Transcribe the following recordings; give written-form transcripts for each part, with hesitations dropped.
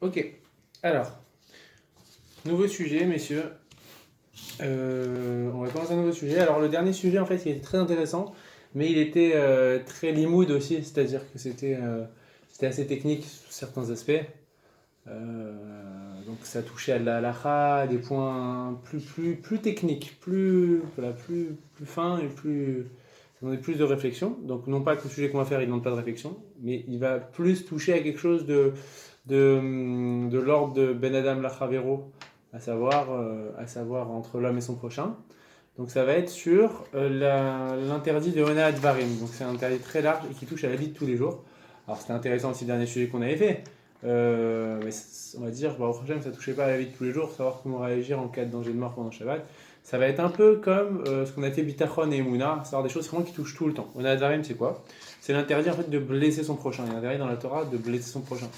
Ok, alors, nouveau sujet, messieurs. On va commencer un nouveau sujet. Alors, le dernier sujet, en fait, il était très intéressant, mais il était très limoud aussi, c'est-à-dire que c'était assez technique sur certains aspects. Donc, ça touchait à de la halakha, à des points plus techniques, plus fins et ça demandait plus de réflexion. Donc, non pas que le sujet qu'on va faire, il ne demande pas de réflexion, mais il va plus toucher à quelque chose de l'ordre de Ben Adam Lachavero, à savoir entre l'homme et son prochain. Donc ça va être sur l'interdit de Ona Advarim. Donc c'est un interdit très large et qui touche à la vie de tous les jours. Alors c'était intéressant aussi le dernier sujet qu'on avait fait. Mais on va dire, au prochain, ça ne touchait pas à la vie de tous les jours, savoir comment réagir en cas de danger de mort pendant Shabbat. Ça va être un peu comme ce qu'on a fait Bitachon et Emouna, savoir des choses vraiment qui touchent tout le temps. Ona Advarim, c'est quoi? C'est l'interdit en fait de blesser son prochain. Il y a un interdit dans la Torah de blesser son prochain.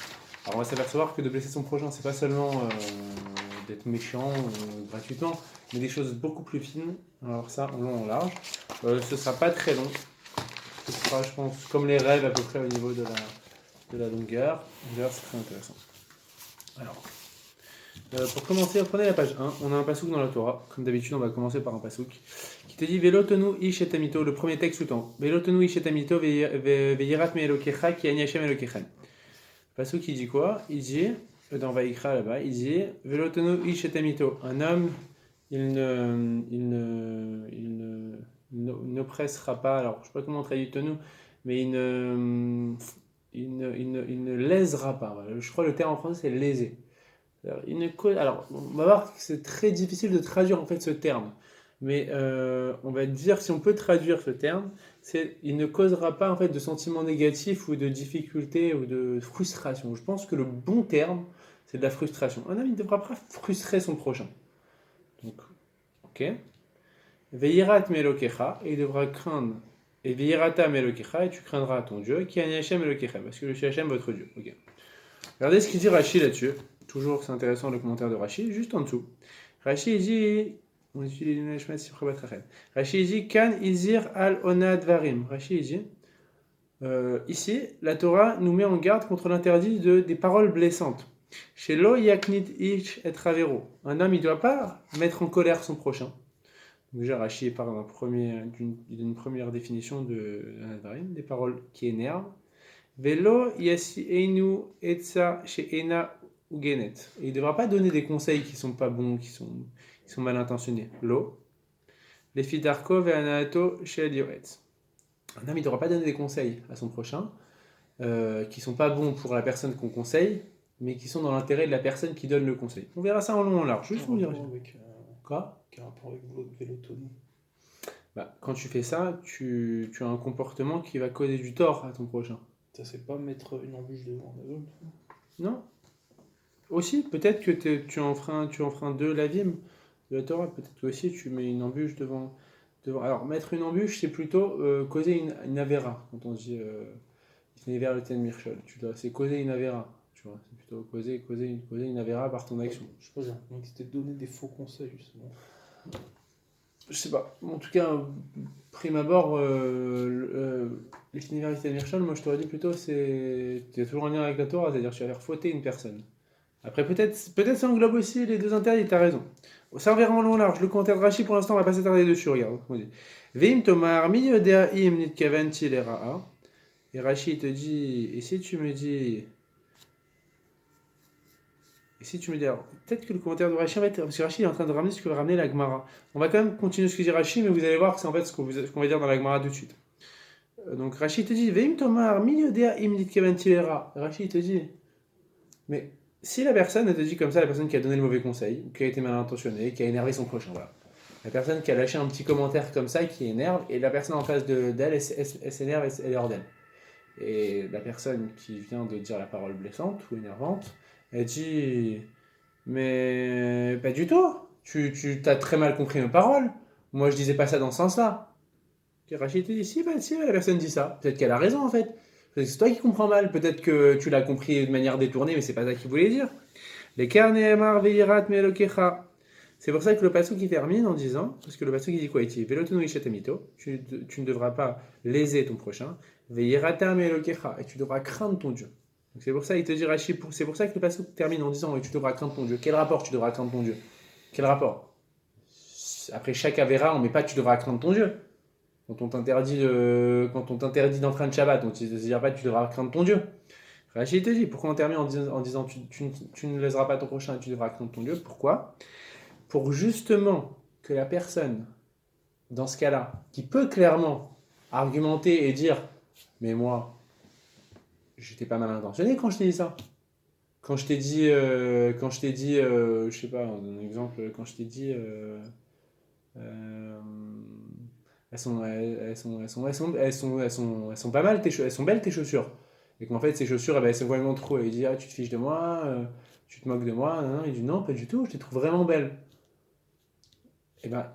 Alors on va s'apercevoir que de blesser son prochain, c'est pas seulement d'être méchant gratuitement, mais des choses beaucoup plus fines. Alors ça, en long, en large. Ce sera pas très long. Ce sera, je pense, comme les rêves à peu près au niveau de la longueur. D'ailleurs, c'est très intéressant. Alors, pour commencer, prenez la page 1. On a un pasouk dans la Torah. Comme d'habitude, on va commencer par un pasouk qui te dit Velotonu ish et amito, le premier texte tout le temps. Velotonu ish et amito veyirat me elokecha ki ani Hashem elokechem. Passou qui dit quoi? Il dit, dans Vaïkra là-bas, il dit Velotonu ish et amito. Un homme, il n'oppressera pas. Alors, je ne sais pas comment on traduit tonu, mais il ne lésera pas. Voilà. Je crois que le terme en français c'est léser. Alors, on va voir que c'est très difficile de traduire en fait ce terme. Mais on va dire, si on peut traduire ce terme, c'est il ne causera pas en fait de sentiments négatifs ou de difficultés ou de frustration. Je pense que le bon terme, c'est de la frustration. Un homme, il ne devra pas frustrer son prochain. Donc, ok. Veirat melokecha, et il devra craindre. Et veirata melokecha, et tu craindras ton Dieu, qui est Hashem melokecha, parce que je suis Hashem votre Dieu. Ok. Regardez ce qu'il dit Rashi là-dessus. Toujours, c'est intéressant le commentaire de Rashi, juste en dessous. Rashi dit. On utilise les Nashmat Sifrabat Rachel. Rashi dit Kan Izir al Onad Varim. Rashi dit ici, la Torah nous met en garde contre l'interdit des paroles blessantes. Chez Lo Yaknit Ich et Ravero. Un homme, il ne doit pas mettre en colère son prochain. Donc, déjà, Rashi parle d'une première définition de Onad Varim, des paroles qui énervent. Velo yasi einu etza chez ena ugenet. Il ne devra pas donner des conseils qui sont pas bons, qui sont mal intentionnés. Lo. Les fidarko ve'anato chez yoretz. Un homme, il ne devra pas donner des conseils à son prochain qui sont pas bons pour la personne qu'on conseille, mais qui sont dans l'intérêt de la personne qui donne le conseil. On verra ça en long et en large. Juste on dira. Quoi? Quel rapport avec Vélotonie? Quand tu fais ça, tu as un comportement qui va causer du tort à ton prochain. Ça, c'est pas mettre une embûche devant un autre? Non. Aussi, peut-être que tu enfreins de l'avim de la Torah. Peut-être que aussi tu mets une embûche devant. Alors, mettre une embûche, c'est plutôt causer une avéra. Quand on dit Never le ten mirchol, c'est causer une avéra. Tu vois, c'est plutôt causer une avéra par ton action. Je sais pas, j'ai l'impression que c'était donner des faux conseils, justement. Je sais pas. En tout cas, prime abord, les Never le ten mirchol, moi je t'aurais dit plutôt, c'est toujours un lien avec la Torah, c'est-à-dire que tu vas faire fauter une personne. Après, peut-être ça englobe aussi les deux interdits, t'as raison. Ça, on verra en long large. Le commentaire de Rashi, pour l'instant, on va pas s'attarder dessus, regarde. Veim tomar mi yode'im nitkaventi lera'a. Et Rashi te dit, et si tu me dis, alors, peut-être que le commentaire de Rashi, en fait, parce que Rashi est en train de ramener ce que va ramener la Gemara. On va quand même continuer ce que dit Rashi, mais vous allez voir que c'est en fait ce qu'on va dire dans la Gemara tout de suite. Donc Rashi te dit, Veim tomar mi yode'im nitkaventi lera'a. Rashi te dit, mais si la personne, elle te dit comme ça, la personne qui a donné le mauvais conseil, ou qui a été mal intentionnée, qui a énervé son prochain, voilà. La personne qui a lâché un petit commentaire comme ça, qui énerve, et la personne en face d'elle, elle s'énerve, elle est hors d'elle. Et la personne qui vient de dire la parole blessante ou énervante, elle dit mais pas du tout, tu t'as très mal compris mes paroles, moi je disais pas ça dans ce sens-là. Et Rachid te dit si, la personne dit ça, peut-être qu'elle a raison en fait. C'est toi qui comprends mal, peut-être que tu l'as compris de manière détournée, mais c'est pas ça qu'il voulait dire. Les karneemar veirat melokecha. C'est pour ça que le pasuk qui termine en disant, parce que le pasuk il dit quoi? Il dit Velotonu ishatamito, tu ne devras pas léser ton prochain, veirata melokecha, et tu devras craindre ton Dieu. Donc c'est pour ça, il te dit Rashi, c'est pour ça que le passage termine en disant, oui, tu devras craindre ton Dieu. Quel rapport tu devras craindre ton Dieu? Quel rapport? Après chaque Avera, on ne met pas tu devras craindre ton Dieu. Quand on t'interdit d'enfreindre Shabbat, on ne te dit pas tu devras craindre ton Dieu. Rachid te dit, pourquoi on termine en disant tu ne léseras pas ton prochain et tu devras craindre ton Dieu? Pourquoi? Pour justement que la personne, dans ce cas-là, qui peut clairement argumenter et dire mais moi, j'étais pas mal intentionné quand je t'ai dit ça. Quand je t'ai dit, je sais pas, un exemple, quand je t'ai dit, euh, elles sont pas mal, elles sont belles tes chaussures. Et qu'en fait, ces chaussures, eh ben, elles sont vraiment trop. Et il dit, ah, tu te fiches de moi, tu te moques de moi. Non, non. Il dit, non, pas du tout, je les trouve vraiment belles. Et ben,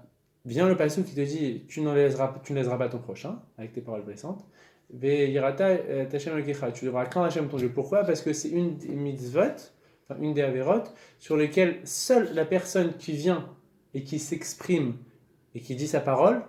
vient le passage qui te dit, tu ne léseras pas ton prochain, avec tes paroles blessantes. Tu devras craindre Hachem ton Dieu. Pourquoi? Parce que c'est une des mitzvot, enfin une des avérotes, sur lesquelles seule la personne qui vient et qui s'exprime et qui dit sa parole,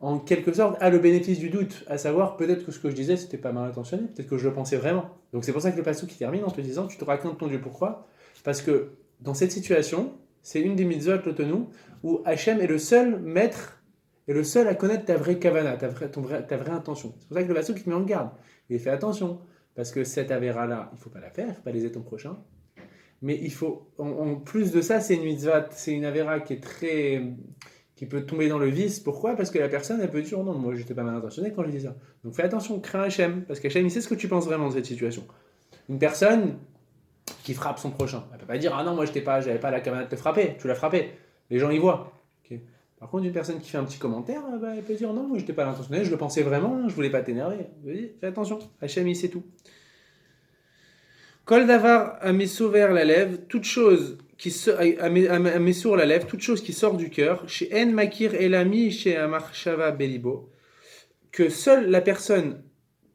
en quelque sorte, a le bénéfice du doute, à savoir peut-être que ce que je disais, c'était pas mal intentionné, peut-être que je le pensais vraiment. Donc c'est pour ça que le passage qui termine en te disant, tu devras craindre ton Dieu. Pourquoi? Parce que dans cette situation, c'est une des mitzvot, l'autonou, où Hachem est le seul maître et le seul à connaître ta vraie kavana, ta vraie intention. C'est pour ça que le Vassou qui te met en garde. Il fait attention, parce que cette avéra-là, il ne faut pas la faire, il ne faut pas léser ton prochain. Mais il faut, en plus de ça, c'est une mitzvah, c'est une avéra qui peut tomber dans le vice. Pourquoi? Parce que la personne, elle peut dire non, moi j'étais pas mal intentionné quand je dis ça. Donc fais attention, crains Hachem, parce qu'Hachem, il sait ce que tu penses vraiment de cette situation. Une personne qui frappe son prochain, elle ne peut pas dire ah non, moi j'avais pas la kavana de te frapper, tu l'as frappé. Les gens y voient. Okay. Par contre, une personne qui fait un petit commentaire, bah, elle peut dire non, moi j'étais pas intentionnel, je le pensais vraiment, je voulais pas t'énerver. Fais attention, Hachem il sait tout. Kol davar amesso vers la lèvre, toute chose qui amesso la lèvre, toute chose qui sort du cœur, chez En Makir Elami, chez Amarshava Belibo, que seule la personne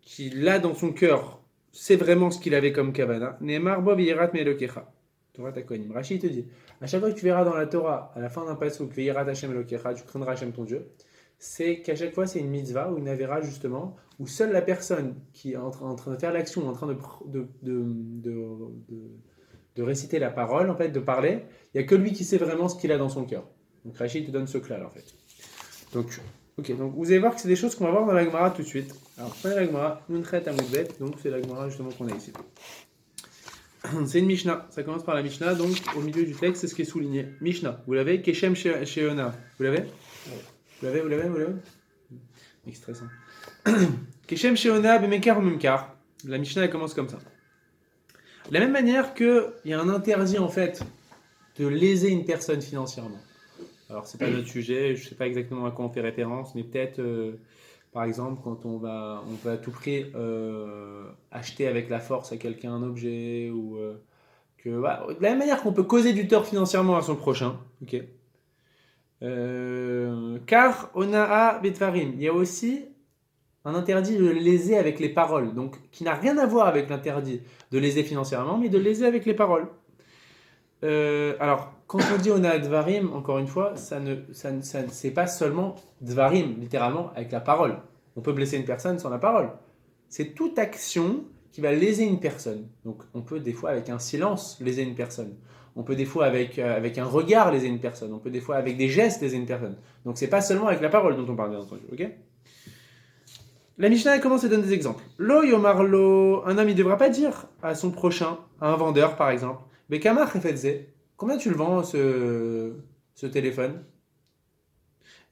qui l'a dans son cœur sait vraiment ce qu'il avait comme kavana. Neemar Bob Yirat Melokecha. Torah Takonim. Rachid te dit, à chaque fois que tu verras dans la Torah, à la fin d'un pasuk, Veyirat Hashem Elokecha, tu craindras Hashem ton Dieu, c'est qu'à chaque fois c'est une mitzvah ou une avéra justement, où seule la personne qui est en train de faire l'action, en train de réciter la parole, en fait, de parler, il n'y a que lui qui sait vraiment ce qu'il a dans son cœur. Donc Rachid te donne ce clal en fait. Donc, ok, donc vous allez voir que c'est des choses qu'on va voir dans la Gemara tout de suite. Alors, prenez la Gemara, Nunchet Amudbet, donc c'est la Gemara justement qu'on a ici. C'est une Mishnah, ça commence par la Mishnah, donc au milieu du texte, c'est ce qui est souligné. Mishnah, vous l'avez? Keshem Sheona, vous l'avez? Vous l'avez? C'est stressant. Keshem Sheona Bemekar ou Memkar. La Mishnah, elle commence comme ça. De la même manière qu'il y a un interdit en fait de léser une personne financièrement. Alors, c'est pas notre sujet, je sais pas exactement à quoi on fait référence, mais peut-être, par exemple, quand on va à tout prix acheter avec la force à quelqu'un un objet, ou voilà. De la même manière qu'on peut causer du tort financièrement à son prochain, ok. Car onaa betvarim, il y a aussi un interdit de léser avec les paroles, donc qui n'a rien à voir avec l'interdit de léser financièrement, mais de léser avec les paroles. Alors, quand on dit on a dvarim, encore une fois, c'est pas seulement dvarim, littéralement, avec la parole. On peut blesser une personne sans la parole. C'est toute action qui va léser une personne. Donc, on peut des fois avec un silence léser une personne. On peut des fois avec un regard léser une personne. On peut des fois avec des gestes léser une personne. Donc, c'est pas seulement avec la parole dont on parle, bien entendu. Ok ? La Mishnah commence à donner des exemples. Lo yomarlo, un homme, il ne devra pas dire à son prochain, à un vendeur par exemple, Bekamar refetze, combien tu le vends ce téléphone?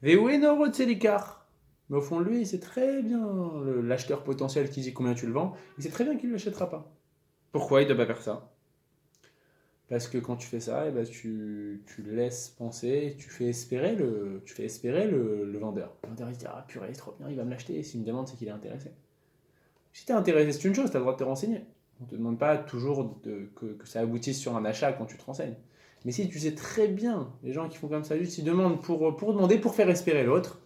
Veueno rotzelikar. Mais au fond, lui, il sait très bien, l'acheteur potentiel qui dit combien tu le vends, il sait très bien qu'il ne l'achètera pas. Pourquoi il ne doit pas faire ça? Parce que quand tu fais ça, eh ben, tu laisses penser, tu fais espérer le vendeur. Le vendeur il se dit ah purée, c'est trop bien, il va me l'acheter. Et s'il me demande, c'est qu'il est intéressé. Si tu es intéressé, c'est une chose, tu as le droit de te renseigner. On ne te demande pas toujours que ça aboutisse sur un achat quand tu te renseignes. Mais si tu sais très bien, les gens qui font comme ça, juste ils demandent pour demander, pour faire espérer l'autre,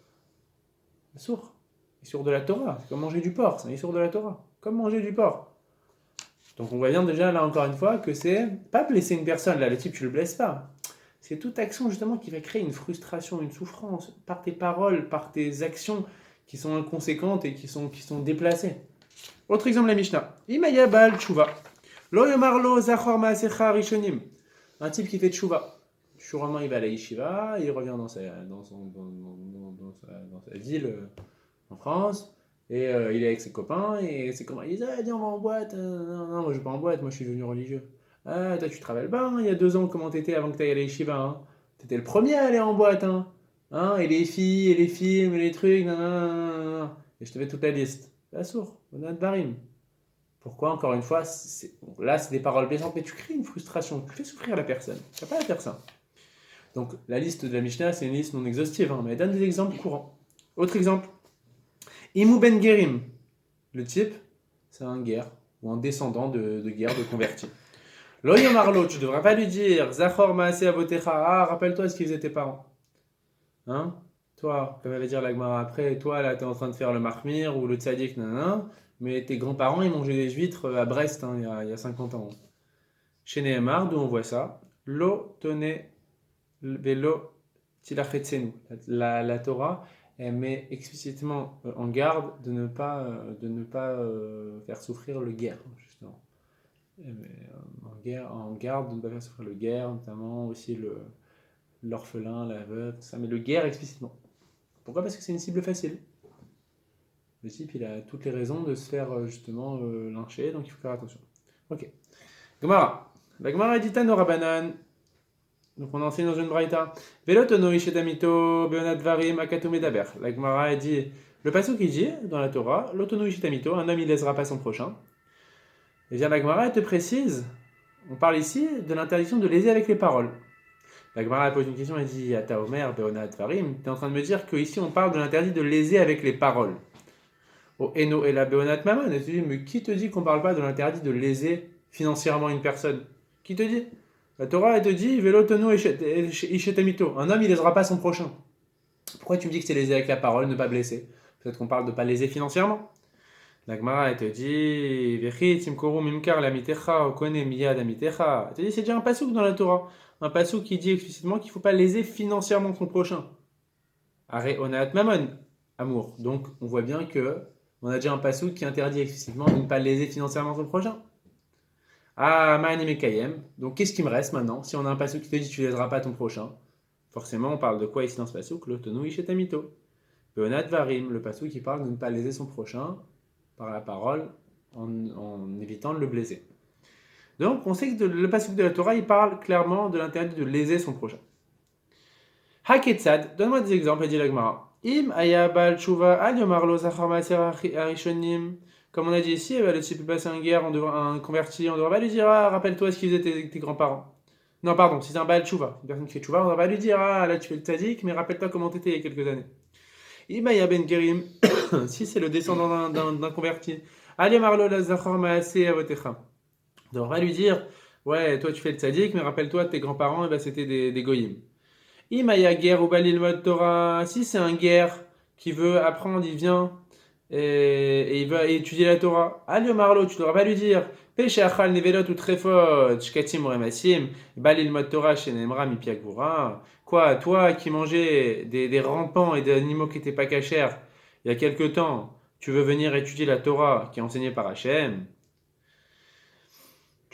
c'est sourd. Il est sourd de la Torah. C'est comme manger du porc, c'est sourd de la Torah. Comme manger du porc. Donc on voit bien déjà là encore une fois que c'est pas blesser une personne, là le type tu le blesses pas. C'est toute action justement qui va créer une frustration, une souffrance par tes paroles, par tes actions qui sont inconséquentes et qui sont déplacées. Autre exemple, la Mishnah. Imaya bal tshuva. Lo yomar lo zachor maasecha rishonim. Un type qui fait tshuva. Sûrement, il va à la yeshiva, il revient dans sa ville en France, et il est avec ses copains, et ses copains ils disent ah, viens, on va en boîte. Non, non, moi je vais pas en boîte, moi je suis devenu religieux. Ah, toi tu travailles pas, hein, il y a 2 ans, comment t'étais avant que t'ailles à la yeshiva, hein. T'étais le premier à aller en boîte, hein. Hein, et les filles, et les films, et les trucs, nan, nan, nan, nan. Et je te fais toute la liste. La sourd, on a de barim. Pourquoi, encore une fois, là c'est des paroles blessantes, mais tu crées une frustration, tu fais souffrir la personne. Tu n'as pas à faire ça. Donc la liste de la Mishnah, c'est une liste non exhaustive, hein, mais elle donne des exemples courants. Autre exemple, Imou ben Gerim. Le type, c'est un guerre, ou un descendant de guerre, de converti. Lo yomarlo, tu ne devras pas lui dire, Zachor maaseh avotecha, ah, rappelle-toi ce qu'ils faisaient tes parents. Hein? Toi, comme elle va dire la Gemara après, toi là, tu es en train de faire le marmir ou le tzaddik, nanana, mais tes grands-parents, ils mangeaient des huîtres à Brest, hein, il y a 50 ans. Chez Nehemar, d'où on voit ça, Lo tone velo tilachetsenu. La Torah, elle met explicitement en garde de ne pas faire souffrir le guerre, justement. Elle met en garde de ne pas faire souffrir le guerre, notamment aussi l'orphelin, la veuve, tout ça, mais le guerre explicitement. Pourquoi? Parce que c'est une cible facile. Le type, il a toutes les raisons de se faire justement lyncher, donc il faut faire attention. Ok. Gemara. La Gemara dit Tano Rabanan. Donc on enseigne dans une braïta. Velotono ishetamito beonadvarim akatomedaber. La Gemara dit, le passage qui dit dans la Torah, l'otono ishetamito, un homme il lèsera pas son prochain. Et bien la Gemara elle te précise, on parle ici de l'interdiction de léser avec les paroles. La Gemara pose une question, elle dit Ata Omer beonadvarim. Tu es en train de me dire qu'ici on parle de l'interdit de léser avec les paroles. Oh eno et la beonat maman. Et tu dis, mais qui te dit qu'on parle pas de l'interdit de léser financièrement une personne? Qui te dit? La Torah, elle te dit, Velotono ishetamito. Un homme, il lésera pas son prochain. Pourquoi tu me dis que c'est léser avec la parole, ne pas blesser? Peut-être qu'on parle de pas léser financièrement. La Gemara, elle te dit, Vechi timkoru mimkar lamitecha okone miyad amitecha. Elle te dit, c'est déjà un pasouk dans la Torah. Un pasouk qui dit explicitement qu'il ne faut pas léser financièrement son prochain. Are onat mamon, amour. Donc, on voit bien que on a déjà un pasouk qui interdit explicitement de ne pas léser financièrement son prochain. Ah, Ma'ani Mekayem. Donc, qu'est-ce qui me reste maintenant? Si on a un pasouk qui te dit tu ne léseras pas ton prochain, forcément, on parle de quoi ici dans ce pasouk? L'otonou ishetamito. Beonat varim, le pasouk qui parle de ne pas léser son prochain par la parole en évitant de le blesser. Donc, on sait que le pasouk de la Torah, il parle clairement de l'interdit de léser son prochain. Haketsad, donne-moi des exemples, dit la Gemara. Im ayabal tshuva al yomarlo zachar maaser arishonim. Comme on a dit ici, le type passer en guerre, un converti, on ne devrait pas lui dire ah, rappelle-toi ce qu'ils faisaient tes grands-parents. Non, pardon, si c'est un Baal Tshuva, une personne qui fait Tshuva, on ne devrait pas lui dire ah, là tu fais le tzaddik, mais rappelle-toi comment t'étais il y a quelques années. Imaya ben Gerim, si c'est le descendant d'un converti, Ali Marlo la Zachor Maaseh Avotecha. On ne devrait pas lui dire ouais, toi tu fais le tzaddik, mais rappelle-toi tes grands-parents, c'était des goyim. Imaya guerre ou balil mod Torah, si c'est un guerre qui veut apprendre, il vient. Et il va étudier la Torah. Alio Marlo, tu ne devras pas lui dire Péché achal nevelot ou trefot, shkatim remasim, balil mot Torah shenemra mi piakvura. Quoi, toi qui mangeais des rampants et des animaux qui n'étaient pas cachers il y a quelque temps, tu veux venir étudier la Torah qui est enseignée par Hachem?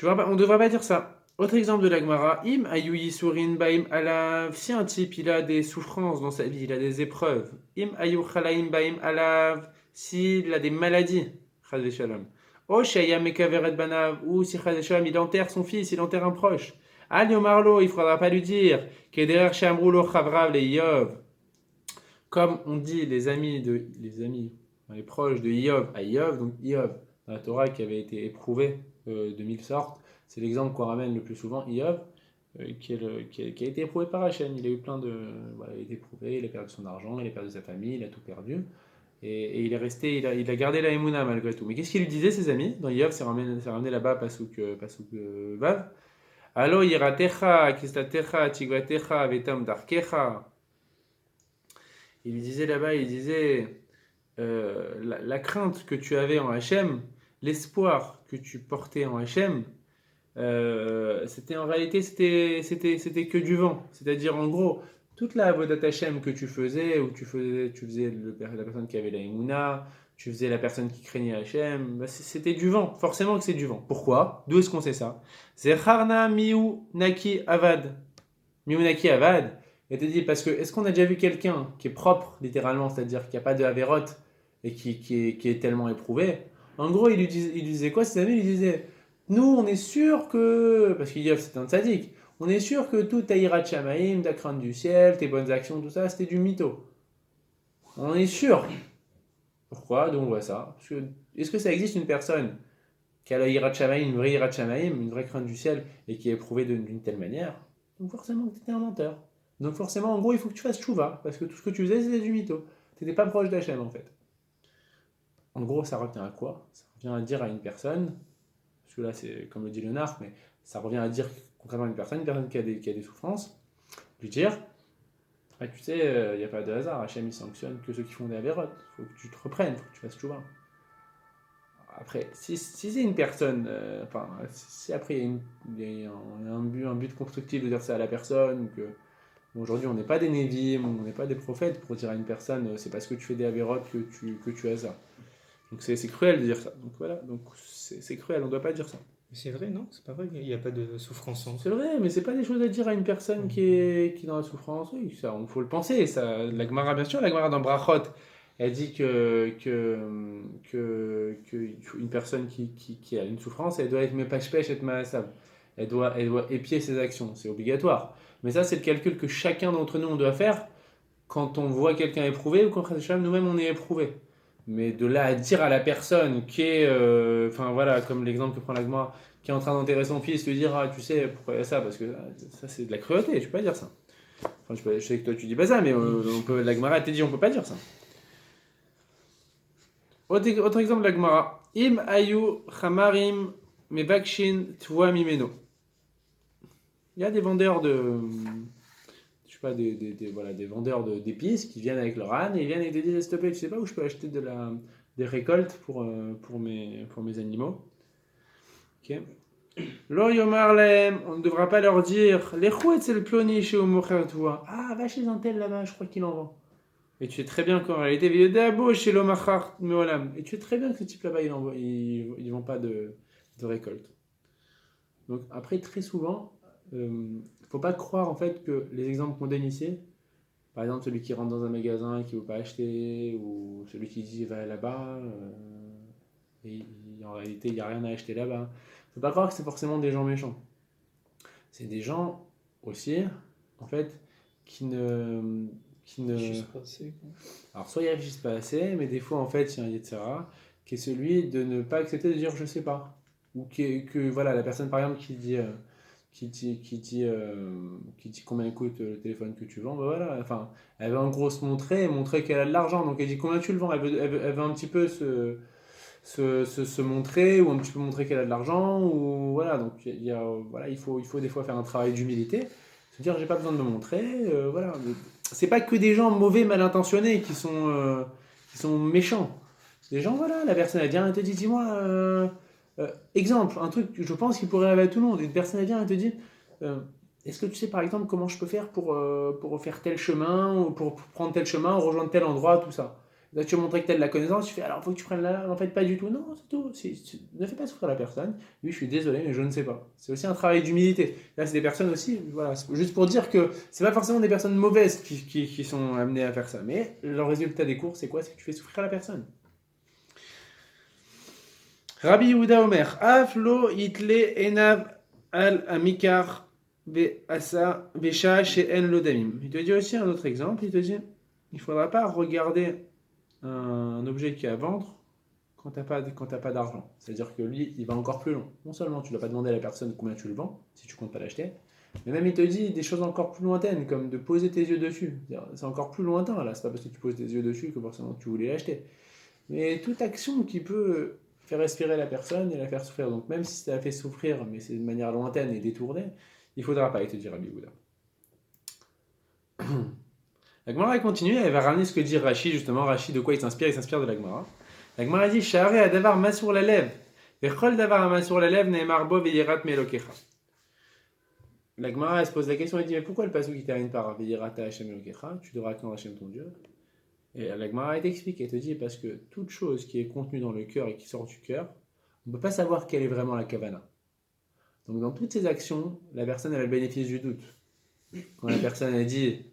On ne devrait pas dire ça. Autre exemple de la Gemara, im ayu yisurin baim alav. Si un type il a des souffrances dans sa vie, il a des épreuves. Im ayu chalaim baim alav. S'il a des maladies, chas shalom. O shaya mekaveret banav. Ou si chas shalom il enterre son fils, il enterre un proche. Al yomarlo, il ne faudra pas lui dire kederer shamrulo chavrav le Yov. Comme on dit les proches de Yov à Yov, donc Yov dans la Torah qui avait été éprouvé de 1000 sortes. C'est l'exemple qu'on ramène le plus souvent, Yov, qui a été éprouvé par Hachem. Il a eu plein de. Voilà, il a été éprouvé, il a perdu son argent, il a perdu sa famille, il a tout perdu. Et il est resté, il a gardé la Emouna malgré tout. Mais qu'est-ce qu'il lui disait, ses amis? Dans Yov, c'est ramené là-bas, Pasuk Vav. Allo yiratecha, kistatecha, tigvatecha, vetam darkecha. Il lui disait là-bas, la crainte que tu avais en Hachem, l'espoir que tu portais en Hachem, c'était que du vent. C'est-à-dire, en gros, toute la avodat Hachem que tu faisais, où tu faisais la personne qui avait la Emouna, tu faisais la personne qui craignait Hachem, bah, c'était du vent, forcément que c'est du vent. Pourquoi? D'où est-ce qu'on sait ça? Zecharna miu naki avad. Miu naki avad. Et te dit, parce que est-ce qu'on a déjà vu quelqu'un qui est propre, littéralement, c'est-à-dire qui n'a pas de averot et qui est tellement éprouvé? En gros, il lui disait quoi, ses amis? Il lui disait, nous, on est sûr que, parce qu'Iyov c'est un tzaddik, on est sûr que tout ta hirat shamaim, ta crainte du ciel, tes bonnes actions, tout ça, c'était du mytho. On est sûr. Pourquoi? Donc on voit ça. Parce que, est-ce que ça existe une personne qui a la hirat shamaim, une vraie hirat shamaim, une vraie crainte du ciel, et qui est éprouvée d'une telle manière? Donc forcément que tu étais un menteur. Donc forcément, en gros, il faut que tu fasses tchouva, parce que tout ce que tu faisais, c'était du mytho. Tu n'étais pas proche d'Hachem, en fait. En gros, ça revient à quoi? Ça revient à dire à une personne, parce que là, c'est comme le dit Léonard, mais ça revient à dire concrètement à une personne qui a des souffrances, lui dire, ah, tu sais, il n'y a pas de hasard, Hachem, il sanctionne que ceux qui font des avérotes. Il faut que tu te reprennes, il faut que tu fasses tchouva. Après, si c'est une personne, enfin, si après il y a un but constructif de dire ça à la personne, que aujourd'hui on n'est pas des Névim, on n'est pas des prophètes pour dire à une personne, c'est parce que tu fais des avérotes que tu as ça. Donc c'est cruel de dire ça. Donc voilà, donc c'est cruel, on ne doit pas dire ça. Mais c'est vrai, non? C'est pas vrai, il n'y a pas de souffrance en C'est vrai, mais c'est pas des choses à dire à une personne qui est dans la souffrance. Oui, ça, il faut le penser. Ça, la Gemara, bien sûr, la Gemara dans Brachot, elle dit que une personne qui a une souffrance, elle doit être mepashpesh et maasav. Elle doit épier ses actions, c'est obligatoire. Mais ça, c'est le calcul que chacun d'entre nous, on doit faire quand on voit quelqu'un éprouvé ou quand nous-mêmes, on est éprouvé. Mais de là à dire à la personne qui est, enfin voilà, comme l'exemple que prend la Gemara, qui est en train d'enterrer son fils, lui dire, ah tu sais, pourquoi il y a ça? Parce que ça, c'est de la cruauté, je peux pas dire ça. Enfin, je sais que toi, tu dis pas ça, mais la Gemara te dit, on peut pas dire ça. Autre exemple de la Gemara. Im ayu chamarim mevakshin tvoa mimeno. Il y a des vendeurs je sais pas, voilà, des vendeurs d'épices qui viennent avec leur âne et ils viennent et te disent, s'il te plaît, tu sais pas où je peux acheter des récoltes pour mes animaux? Ok. Lo yomar lehem, on ne devra pas leur dire, les chouettes c'est le ploni chez Omocher toi. Ah, va chez un tel là-bas, je crois qu'il en vend. Et tu sais très bien qu'en réalité, chez l'Omachar Meolam. Et tu sais très bien que ce type là-bas, il vend pas de récolte. Donc après, très souvent, faut pas croire en fait que les exemples qu'on donne ici, par exemple celui qui rentre dans un magasin et qui veut pas acheter, ou celui qui dit va là-bas, et en réalité il n'y a rien à acheter là-bas. Faut pas croire que c'est forcément des gens méchants. C'est des gens aussi, en fait, qui ne. Juste pas assez, quoi. Alors soit ils réfléchissent pas assez, mais des fois en fait il y a un Yetzera qui est celui de ne pas accepter de dire je sais pas. Ou que voilà, la personne par exemple qui dit combien coûte le téléphone que tu vends, bah voilà, enfin, elle veut en gros montrer qu'elle a de l'argent, donc elle dit combien tu le vends, elle veut un petit peu se montrer, ou un petit peu montrer qu'elle a de l'argent, ou voilà, donc voilà, il faut des fois faire un travail d'humilité, se dire j'ai pas besoin de me montrer, voilà. C'est pas que des gens mauvais, mal intentionnés qui sont méchants. Des gens, voilà, la personne elle vient, elle te dit, dis-moi, exemple, un truc que je pense qu'il pourrait arriver à tout le monde. Une personne elle vient, elle te dit, est-ce que tu sais par exemple comment je peux faire pour faire tel chemin, ou pour prendre tel chemin, ou rejoindre tel endroit, tout ça. Là, tu veux montrer que tu as de la connaissance, tu fais, alors faut que tu prennes là, en fait pas du tout. Non, c'est tout. Ne fais pas souffrir la personne. Oui, je suis désolé, mais je ne sais pas. C'est aussi un travail d'humilité. Là, c'est des personnes aussi, voilà, juste pour dire que c'est pas forcément des personnes mauvaises qui sont amenées à faire ça. Mais le résultat des cours, c'est quoi? C'est que tu fais souffrir la personne. Rabbi Yehuda Omer, Af lo itle enav al amikar ve'asa ve'sha she'en lo damim. Il te dit aussi un autre exemple, il te dit, il ne faudra pas regarder un objet qui est à vendre quand tu n'as pas d'argent. C'est-à-dire que lui, il va encore plus loin. Non seulement tu ne dois pas demander à la personne combien tu le vends, si tu comptes pas l'acheter, mais même il te dit des choses encore plus lointaines, comme de poser tes yeux dessus. C'est encore plus lointain, là. C'est pas parce que tu poses tes yeux dessus que forcément tu voulais l'acheter. Mais toute action qui peut faire respirer la personne et la faire souffrir. Donc même si ça la fait souffrir, mais c'est de manière lointaine et détournée, il ne faudra pas, il te dit Rabbi Yehuda. La Gemara continue, elle va ramener ce que dit Rashi, justement. Rashi, de quoi il s'inspire? Il s'inspire de la Gemara. La Gemara dit Sha'are adavar masur la lèvre. Vechol davar masur la lèvre ne'emar bo veyirat melokecha. La Gemara, elle se pose la question, elle dit mais pourquoi le passage qui termine par Veyirata Hashem Elokecha? Tu devras attendre Hashem ton Dieu. Et la Gemara t'explique, elle te dit parce que toute chose qui est contenue dans le cœur et qui sort du cœur, on ne peut pas savoir quelle est vraiment la kavana. Donc dans toutes ces actions, la personne elle a le bénéfice du doute. Quand la personne elle dit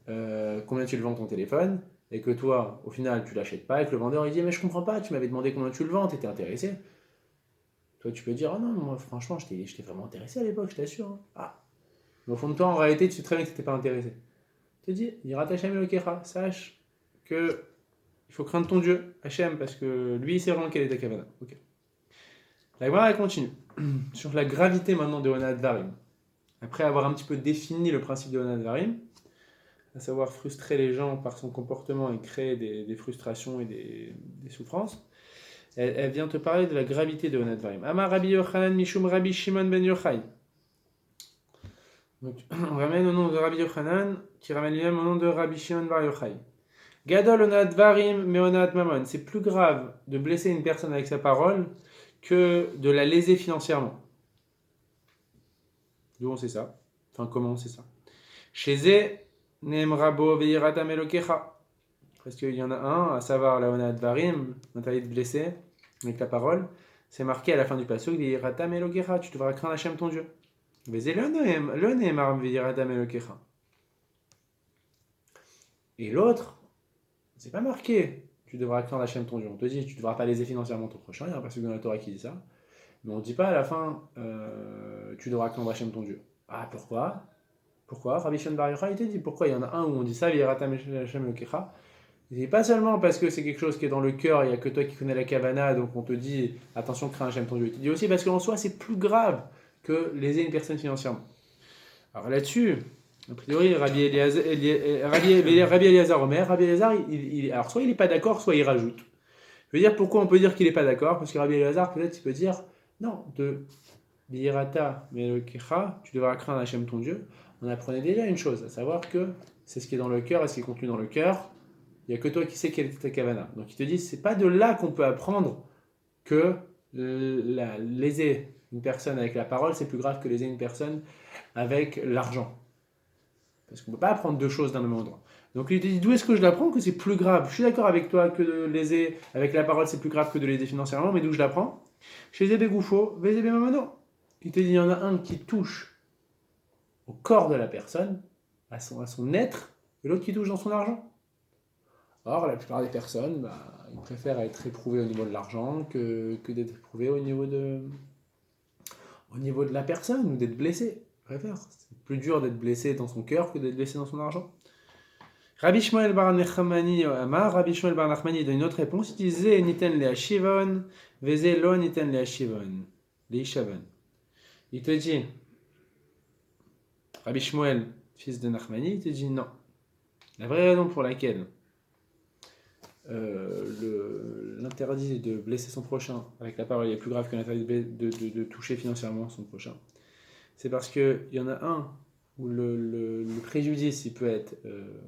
combien tu le vends ton téléphone, et que toi, au final, tu l'achètes pas, et que le vendeur il dit mais je comprends pas, tu m'avais demandé combien tu le vends, t'étais intéressé. Toi tu peux dire ah non, moi franchement j'étais vraiment intéressé à l'époque, je t'assure. Hein. Ah. Mais au fond de toi, en réalité, tu sais très bien que t'étais pas intéressé. Je te dis, Yirat Hashem Elokecha, sache que il faut craindre ton Dieu, Hachem, parce que lui, il sait vraiment quelle est ta kavana. Ok. La Gemara, elle continue. Sur la gravité maintenant de Onat Varim. Après avoir un petit peu défini le principe de Onat Varim, à savoir frustrer les gens par son comportement et créer des frustrations et des souffrances, elle vient te parler de la gravité de Onat Varim. Amar Rabbi Yochanan Mishum Rabbi Shimon ben Yochai. Donc, on ramène au nom de Rabbi Yochanan, qui ramène lui-même au nom de Rabbi Shimon bar Yochai. Gadol onat varim me onat mamon. C'est plus grave de blesser une personne avec sa parole que de la léser financièrement. D'où on sait ça? Enfin, comment on sait ça? Chez Zé, nem rabo veiratam elokecha. Parce qu'il y en a un, à savoir la onat varim, l'interdit de blesser avec la parole. C'est marqué à la fin du pasuk, veiratam elokecha. Tu devras craindre Hachem ton Dieu. Vezé le neemar veiratam elokecha. Et l'autre, c'est pas marqué. Tu devras craindre Hachem ton Dieu. On te dit, tu ne devras pas léser financièrement ton prochain. Il y a un passage dans la Torah qui dit ça. Mais on ne dit pas à la fin, tu devras craindre Hachem ton Dieu. Ah, pourquoi? Pourquoi? Rabbi Shimon bar Yochai, il te dit pourquoi. Il y en a un où on dit ça, V'yiratam Hachem Elokecha. Il dit pas seulement parce que c'est quelque chose qui est dans le cœur, il n'y a que toi qui connais la kavana, donc on te dit, attention, crains Hachem ton Dieu. Il te dit aussi parce qu'en soi, c'est plus grave que léser une personne financièrement. Alors là-dessus, a priori, Rabbi Eliezer Omer, Rabbi Eliezer, alors soit il n'est pas d'accord, soit il rajoute. Je veux dire, pourquoi on peut dire qu'il n'est pas d'accord? Parce que Rabbi Eliezer, peut-être, il peut dire, non, de Bihirata Melokecha, tu devras craindre Hachem ton Dieu. On apprenait déjà une chose, à savoir que c'est ce qui est dans le cœur et ce qui est contenu dans le cœur. Il n'y a que toi qui sais quelle est ta kavana. Donc il te dit, c'est pas de là qu'on peut apprendre que léser une personne avec la parole, c'est plus grave que léser une personne avec l'argent. Parce qu'on ne peut pas apprendre deux choses d'un même endroit. Donc il te dit, d'où est-ce que je l'apprends que c'est plus grave? Je suis d'accord avec toi que de léser avec la parole, c'est plus grave que de léser financièrement, mais d'où je l'apprends? Chez Zébé Goufo, Vézébé Mamano. Il te dit, il y en a un qui touche au corps de la personne, à son être, et l'autre qui touche dans son argent. Or, la plupart des personnes, ils préfèrent être éprouvés au niveau de l'argent que d'être éprouvés au niveau de la personne ou d'être blessés. Ils préfèrent. C'est plus dur d'être blessé dans son cœur que d'être blessé dans son argent. Rabbi Shmuel bar Nachmani Amar, Rabbi Shmuel bar Nachmani donne une autre réponse. Il disait Niten le Hashivon, Veze lo Niten le Hashivon. Il te dit, Rabbi Shmuel, fils de Nachmani, il te dit non. La vraie raison pour laquelle l'interdit de blesser son prochain avec la parole est plus grave que l'interdit de toucher financièrement son prochain, c'est parce qu'il y en a un où le préjudice il peut être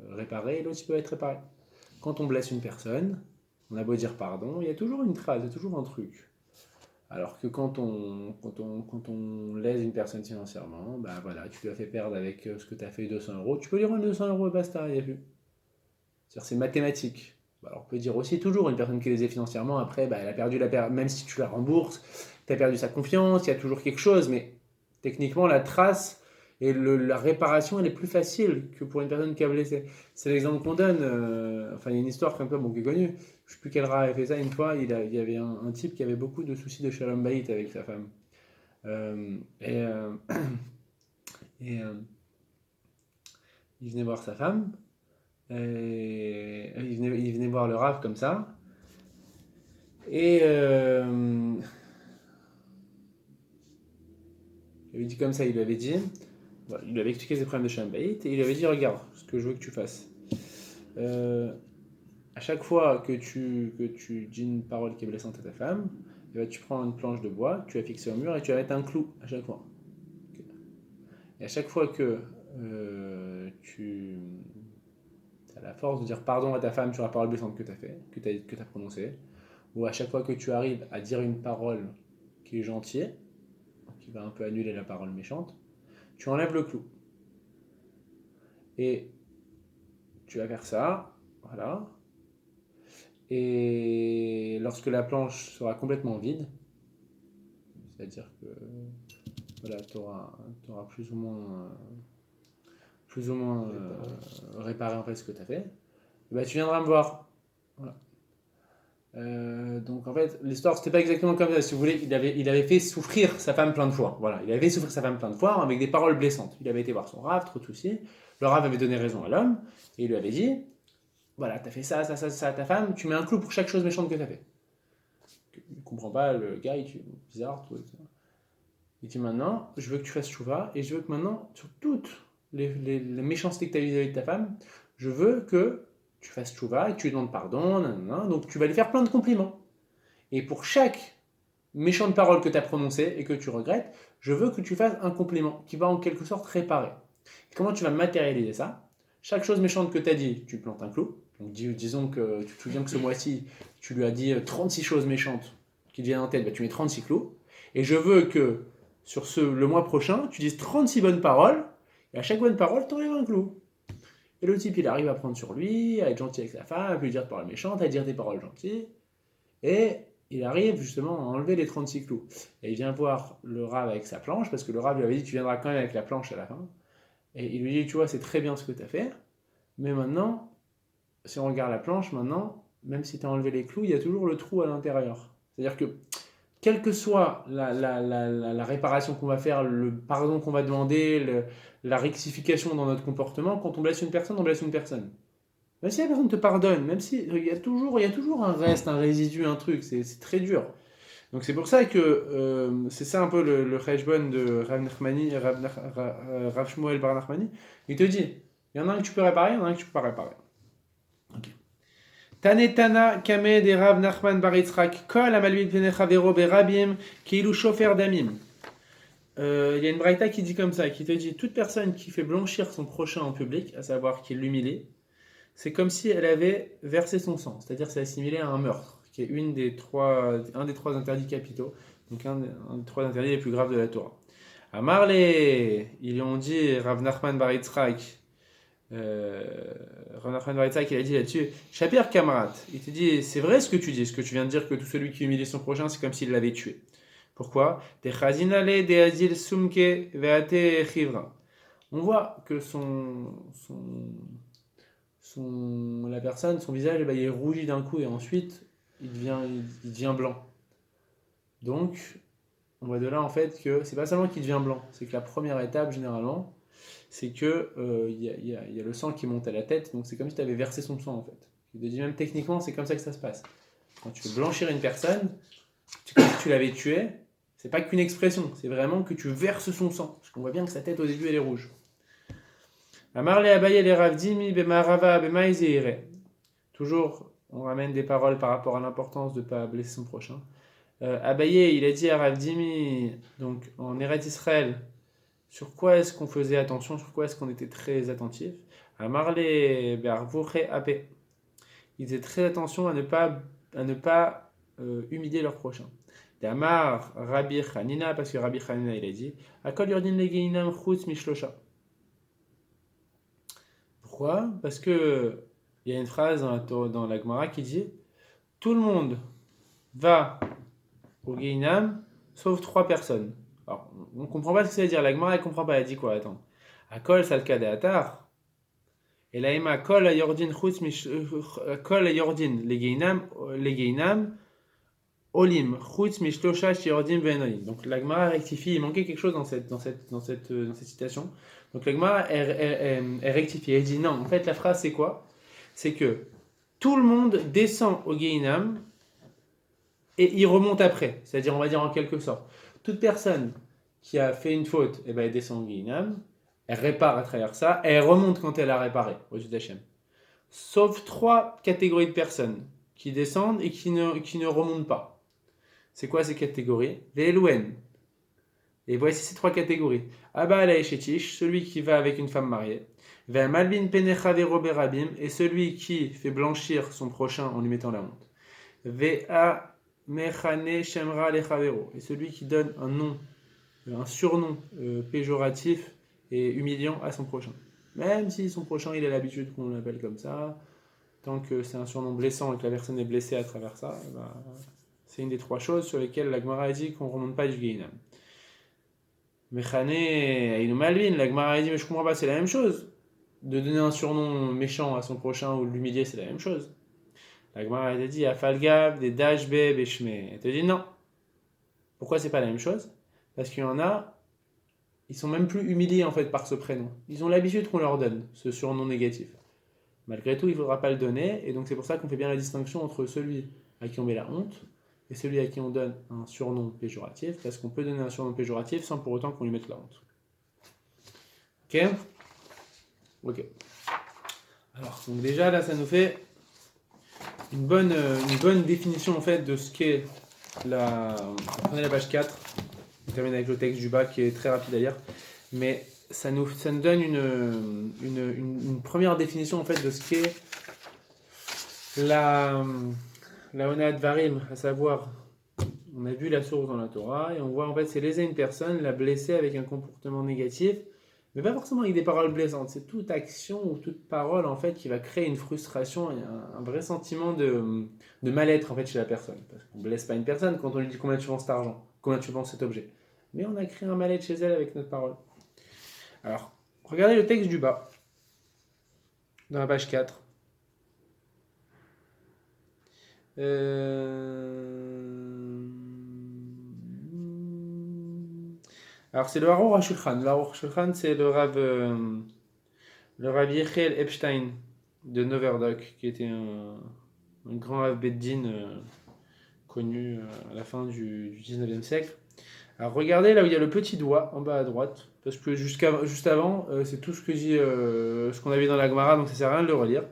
réparé et l'autre il peut être réparé. Quand on blesse une personne, on a beau dire pardon, il y a toujours une trace, il y a toujours un truc. Alors que quand on lèse une personne financièrement, voilà, tu lui as fait perdre avec ce que tu as fait 200 euros, tu peux lui rendre 200 euros et basta, il n'y a plus. C'est mathématique. Alors on peut dire aussi toujours une personne qui est lésée financièrement, après elle a perdu même si tu la rembourses, tu as perdu sa confiance, il y a toujours quelque chose, mais techniquement la trace et la réparation elle est plus facile que pour une personne qui a blessé. C'est l'exemple qu'on donne, il y a une histoire comme ça qui est connue, je ne sais plus quel rat avait fait ça une fois, il y avait un type qui avait beaucoup de soucis de shalom bayit avec sa femme. Il venait voir sa femme, et il venait voir le Rav comme ça. Et il lui dit comme ça, il lui avait dit, voilà, il lui avait expliqué ses problèmes de Shalom Bayit, et il lui avait dit, regarde, ce que je veux que tu fasses. À chaque fois que tu dis une parole qui est blessante à ta femme, tu prends une planche de bois, tu la fixes au mur et tu vas mettre un clou à chaque fois. Et à chaque fois que tu as la force de dire pardon à ta femme sur la parole blessante que tu as fait, que tu as prononcée, ou à chaque fois que tu arrives à dire une parole qui est gentille, qui va un peu annuler la parole méchante, tu enlèves le clou. Et tu vas faire ça Voilà. Et lorsque la planche sera complètement vide, c'est-à-dire que voilà, tu auras plus ou moins réparé en fait ce que tu as fait, bah, tu viendras me voir. Voilà. Donc en fait, l'histoire c'était pas exactement comme ça. Si vous voulez, il avait fait souffrir sa femme plein de fois. Voilà, il avait fait souffrir sa femme plein de fois avec des paroles blessantes. Il avait été voir son Rav, trop de soucis. Le Rav avait donné raison à l'homme et il lui avait dit voilà, t'as fait ça, ça, ça, ça à ta femme, tu mets un clou pour chaque chose méchante que t'as fait. Il comprend pas, le gars, il dit bizarre, tout ça. Il dit maintenant, je veux que tu fasses chouva et je veux que maintenant, sur toutes les méchancetés que tu as vis-à-vis de ta femme, je veux que tu fasses chouva et que tu lui demandes pardon, nanana. Donc tu vas lui faire plein de compliments. Et pour chaque méchante parole que tu as prononcée et que tu regrettes, je veux que tu fasses un compliment qui va en quelque sorte réparer. Et comment tu vas matérialiser ça? Chaque chose méchante que tu as dit, tu plantes un clou. Donc disons que tu te souviens que ce mois-ci, tu lui as dit 36 choses méchantes qui te viennent en tête, bah, tu mets 36 clous. Et je veux que sur le mois prochain, tu dises 36 bonnes paroles, et à chaque bonne parole, tu enlèves un clou. Et le type, il arrive à prendre sur lui, à être gentil avec sa femme, à lui dire des paroles méchantes, à dire des paroles gentilles. Et il arrive justement à enlever les 36 clous. Et il vient voir le Rav avec sa planche, parce que le Rav lui avait dit, tu viendras quand même avec la planche à la fin. Et il lui dit, tu vois, c'est très bien ce que tu as fait, mais maintenant, si on regarde la planche, maintenant, même si tu as enlevé les clous, il y a toujours le trou à l'intérieur. C'est-à-dire que, quelle que soit la réparation qu'on va faire, le pardon qu'on va demander, la rectification dans notre comportement, quand on blesse une personne, on blesse une personne. Même si la personne te pardonne, même si il y a toujours un reste, un résidu, un truc, c'est très dur. Donc c'est pour ça que c'est ça un peu le Cheshbon de Rav Nachmani, Rav Shmuel Bar Nachmani. Il te dit, il y en a un que tu peux réparer, il y en a un que tu peux pas réparer. Okay. Tanetana Kamed et Rav Nachman Bar Yitzhak Kol Amalvit Venechavero Berabim Keilu Shofer Damim. Il y a une braïta qui dit comme ça, qui te dit toute personne qui fait blanchir son prochain en public, à savoir qui l'humilie, c'est comme si elle avait versé son sang, c'est-à-dire c'est assimilé à un meurtre, qui est un des trois interdits capitaux, donc un des trois interdits les plus graves de la Torah. À Marley, ils lui ont dit, Rav Nachman Bar Yitzhak, Rav Nachman Bar Yitzhak, il a dit là-dessus, Shapir Kamrat, il te dit, c'est vrai ce que tu dis, ce que tu viens de dire, que tout celui qui humilie son prochain, c'est comme s'il l'avait tué. Pourquoi? On voit que la personne, son visage, il est rougi d'un coup et ensuite il devient blanc. Donc, on voit de là en fait que c'est pas seulement qu'il devient blanc, c'est que la première étape généralement, c'est que y a le sang qui monte à la tête, donc c'est comme si tu avais versé son sang en fait. Je dis même techniquement, c'est comme ça que ça se passe. Quand tu veux blanchir une personne, comme si tu l'avais tué, c'est pas qu'une expression, c'est vraiment que tu verses son sang. Parce qu'on voit bien que sa tête au début elle est rouge. Amarle Abaye les Ravdimi Bemarava Bemaïzeire. Toujours, on ramène des paroles par rapport à l'importance de ne pas blesser son prochain. Abaye, il a dit à Ravdimi, donc en Eretz Israël, sur quoi est-ce qu'on faisait attention, sur quoi est-ce qu'on était très attentif. Amarle Be'arvouche Ape. Ils faisaient très attention à ne pas humilier leur prochain. Damar Rabbi Hanina, parce que Rabbi Hanina il a dit Akol Yordin Legeinam Chutz Mishlosha. Pourquoi? Parce que il y a une phrase dans la Gemara qui dit tout le monde va au Geinam sauf 3 personnes. Alors, on ne comprend pas ce que ça veut dire. La Gemara elle comprend pas. Elle dit quoi? Attends. Akol Salka de Atar. Et la Ema Kol Yordin Chutz Kol Yordin Legeinam Olim, Chutz, Mishlosha, Shiordim, Venolim. Donc la Gemara rectifie, il manquait quelque chose dans cette citation. Donc la Gemara elle rectifie, elle dit non, en fait la phrase c'est quoi? C'est que tout le monde descend au Geinam et il remonte après. C'est-à-dire, on va dire en quelque sorte, toute personne qui a fait une faute, eh ben, elle descend au Geinam, elle répare à travers ça, et elle remonte quand elle a réparé, au Dieu d'Hachem. Sauf 3 catégories de personnes qui descendent et qui ne remontent pas. C'est quoi ces catégories? Les Elouen. Et voici ces 3 catégories. Abba ala Eshetish, celui qui va avec une femme mariée. Ve Malvin Penecha Vero Berabim, et celui qui fait blanchir son prochain en lui mettant la honte. Vea Mechane Shemra Lechavero, et celui qui donne un surnom péjoratif et humiliant à son prochain. Même si son prochain il a l'habitude qu'on l'appelle comme ça, tant que c'est un surnom blessant et que la personne est blessée à travers ça, ben, c'est une des 3 choses sur lesquelles la Gemara a dit qu'on ne remonte pas du Gehinam. Mechane, il nous malvine, la Gemara a dit mais je comprends pas, c'est la même chose. De donner un surnom méchant à son prochain ou de l'humilier, c'est la même chose. La Gemara a dit Afalgab, des Dashbe, Beshme. Elle te dit non. Pourquoi c'est pas la même chose? Parce qu'il y en a, ils sont même plus humiliés en fait par ce prénom. Ils ont l'habitude qu'on leur donne ce surnom négatif. Malgré tout, il ne faudra pas le donner, et donc c'est pour ça qu'on fait bien la distinction entre celui à qui on met la honte et celui à qui on donne un surnom péjoratif, parce qu'on peut donner un surnom péjoratif sans pour autant qu'on lui mette la honte. Ok? Ok. Alors, donc déjà là, ça nous fait une bonne définition en fait de ce qu'est la... Prenez la page 4, on termine avec le texte du bas qui est très rapide d'ailleurs, mais ça nous donne une première définition en fait de ce qu'est la Onat Varim, à savoir, on a vu la source dans la Torah et on voit en fait c'est léser une personne, la blesser avec un comportement négatif, mais pas forcément avec des paroles blessantes, c'est toute action ou toute parole en fait qui va créer une frustration et un vrai sentiment de mal-être en fait chez la personne. Parce qu'on ne blesse pas une personne quand on lui dit combien tu vends cet argent, combien tu vends cet objet, mais on a créé un mal-être chez elle avec notre parole. Alors, regardez le texte du bas, dans la page 4. Alors, c'est le Arour HaShulchan. Le Arour HaShulchan, c'est le Rav Yechiel Epstein de Noverdok, qui était un grand Rav Beddin connu à la fin du 19e siècle. Alors, regardez là où il y a le petit doigt en bas à droite. Parce que juste avant, c'est tout ce que dit, ce qu'on avait dans la Gemara, donc ça sert à rien de le relire.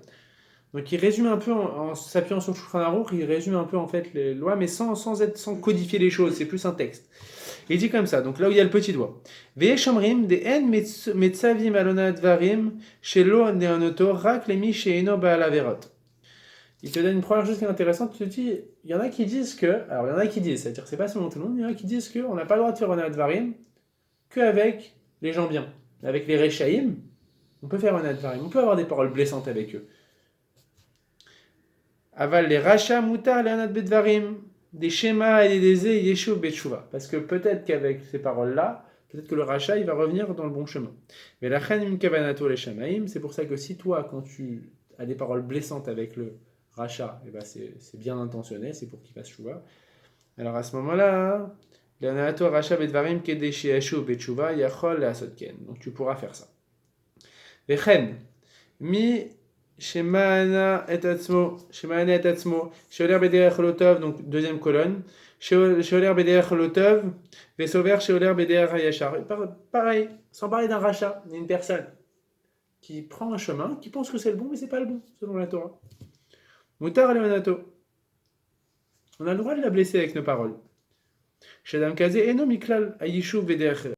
Donc il résume un peu, en s'appuyant sur Shulchan Aruch, il résume un peu en fait les lois, mais sans codifier les choses, c'est plus un texte. Il dit comme ça, donc là où il y a le petit doigt. Ve'eshamrim de en metzavim alona dvarim shelo neonoto rak lemi sheino ba'alaverot. Il te donne une première chose qui est intéressante, il te dit, il y en a qui disent que, alors il y en a qui disent, c'est-à-dire c'est pas selon tout le monde, il y en a qui disent qu'on n'a pas le droit de faire onat dvarim qu'avec les gens bien. Avec les Rechaïm, on peut faire onat dvarim, on peut avoir des paroles blessantes avec eux. Aval les Racha Moutar les Onat Bedvarim, des schémas et des Zé Yeshuv Betchouva. Parce que peut-être qu'avec ces paroles-là, peut-être que le Racha il va revenir dans le bon chemin. Mais la Chanim Kavanato les Shamaim, c'est pour ça que si toi, quand tu as des paroles blessantes avec le Racha, eh ben c'est bien intentionné, c'est pour qu'il fasse Chouva. Alors à ce moment-là, le Onato Racha Bedvarim Kedeshi Yeshuv Betchouva Yachol la Sotken. Donc tu pourras faire ça. Vechen, mi Shemana et Atzmo, Sheoler Bederech Lotov, donc deuxième colonne, Sheoler Bederech Lotov, Vesover Sheoler Bederech Hayashar. Pareil, sans parler d'un rachat, il y a une personne qui prend un chemin, qui pense que c'est le bon, mais c'est pas le bon, selon la Torah. Moutar Leonato. On a le droit de la blesser avec nos paroles. Shadam Kaze Eno Miklal Ayishuv Bederech